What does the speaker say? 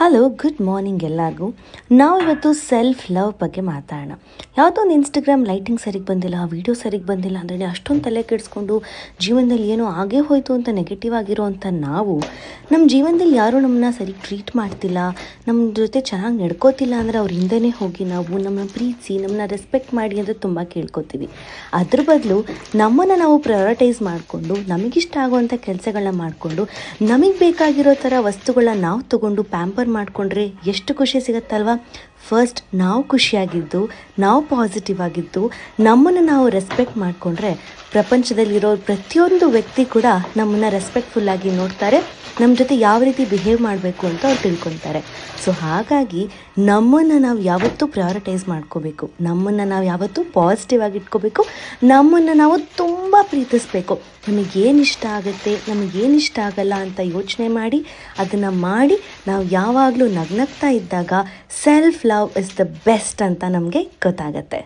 Hello, good morning ಎಲ್ಲರಿಗೂ. ನಾವು ಇವತ್ತು ಸೆಲ್ಫ್ ಲವ್ ಬಗ್ಗೆ ಮಾತಾಡೋಣ. ಯಾವುದೋ ಒಂದು ಇನ್ಸ್ಟಾಗ್ರಾಮ್ ಲೈಟಿಂಗ್ ಸರಿಗೆ ಬಂದಿಲ್ಲ, ವೀಡಿಯೋ ಸರಿಗೆ ಬಂದಿಲ್ಲ ಅಂದರೆ ಅಷ್ಟೊಂದು ತಲೆ ಕೆಡಿಸ್ಕೊಂಡು ಜೀವನದಲ್ಲಿ ಏನೋ ಆಗೇ ಹೋಯಿತು ಅಂತ ನೆಗೆಟಿವ್ ಆಗಿರೋವಂಥ ನಾವು ನಮ್ಮ ಜೀವನದಲ್ಲಿ ಯಾರೂ ನಮ್ಮನ್ನ ಸರಿ ಟ್ರೀಟ್ ಮಾಡ್ತಿಲ್ಲ, ನಮ್ಮ ಜೊತೆ ಚೆನ್ನಾಗಿ ನಡ್ಕೋತಿಲ್ಲ ಅಂದರೆ ಅವ್ರ ಹಿಂದೆನೇ ಹೋಗಿ ನಾವು ನಮ್ಮನ್ನ ಪ್ರೀತಿಸಿ ನಮ್ಮನ್ನ ರೆಸ್ಪೆಕ್ಟ್ ಮಾಡಿ ಅಂತ ತುಂಬ ಕೇಳ್ಕೊತೀವಿ. ಅದ್ರ ಬದಲು ನಮ್ಮನ್ನು ನಾವು ಪ್ರಯಾರಿಟೈಸ್ ಮಾಡಿಕೊಂಡು ನಮಗಿಷ್ಟ ಆಗುವಂಥ ಕೆಲಸಗಳನ್ನ ಮಾಡಿಕೊಂಡು ನಮಗೆ ಬೇಕಾಗಿರೋ ಥರ ವಸ್ತುಗಳನ್ನ ನಾವು ತೊಗೊಂಡು ಪ್ಯಾಂಪರ್ ಮಾಡಿಕೊಂಡ್ರೆ ಎಷ್ಟು ಖುಷಿ ಸಿಗುತ್ತಲ್ವ. ಫಸ್ಟ್ ನಾವು ಖುಷಿಯಾಗಿದ್ದು, ನಾವು ಪಾಸಿಟಿವ್ ಆಗಿದ್ದು, ನಮ್ಮನ್ನು ನಾವು ರೆಸ್ಪೆಕ್ಟ್ ಮಾಡಿಕೊಂಡ್ರೆ ಪ್ರಪಂಚದಲ್ಲಿರೋ ಪ್ರತಿಯೊಂದು ವ್ಯಕ್ತಿ ಕೂಡ ನಮ್ಮನ್ನು ರೆಸ್ಪೆಕ್ಟ್ಫುಲ್ಲಾಗಿ ನೋಡ್ತಾರೆ, ನಮ್ಮ ಜೊತೆ ಯಾವ ರೀತಿ ಬಿಹೇವ್ ಮಾಡಬೇಕು ಅಂತ ಅವ್ರು ತಿಳ್ಕೊತಾರೆ. ಸೊ ಹಾಗಾಗಿ ನಮ್ಮನ್ನು ನಾವು ಯಾವತ್ತೂ ಪ್ರಯಾರಿಟೈಸ್ ಮಾಡ್ಕೋಬೇಕು, ನಮ್ಮನ್ನು ನಾವು ಯಾವತ್ತೂ ಪಾಸಿಟಿವ್ ಆಗಿ ಇಟ್ಕೋಬೇಕು, ನಮ್ಮನ್ನು ನಾವು ತುಂಬ ಪ್ರೀತಿಸಬೇಕು. ನಮಗೇನು ಇಷ್ಟ ಆಗುತ್ತೆ, ನಮಗೇನು ಇಷ್ಟ ಆಗಲ್ಲ ಅಂತ ಯೋಚನೆ ಮಾಡಿ ಅದನ್ನು ಮಾಡಿ ನಾವು ಯಾವಾಗಲೂ ನಗ್ನಗ್ತಾ ಇದ್ದಾಗ self love is the best ಅಂತ ನಮಗೆ ಗೊತ್ತಾಗತ್ತೆ.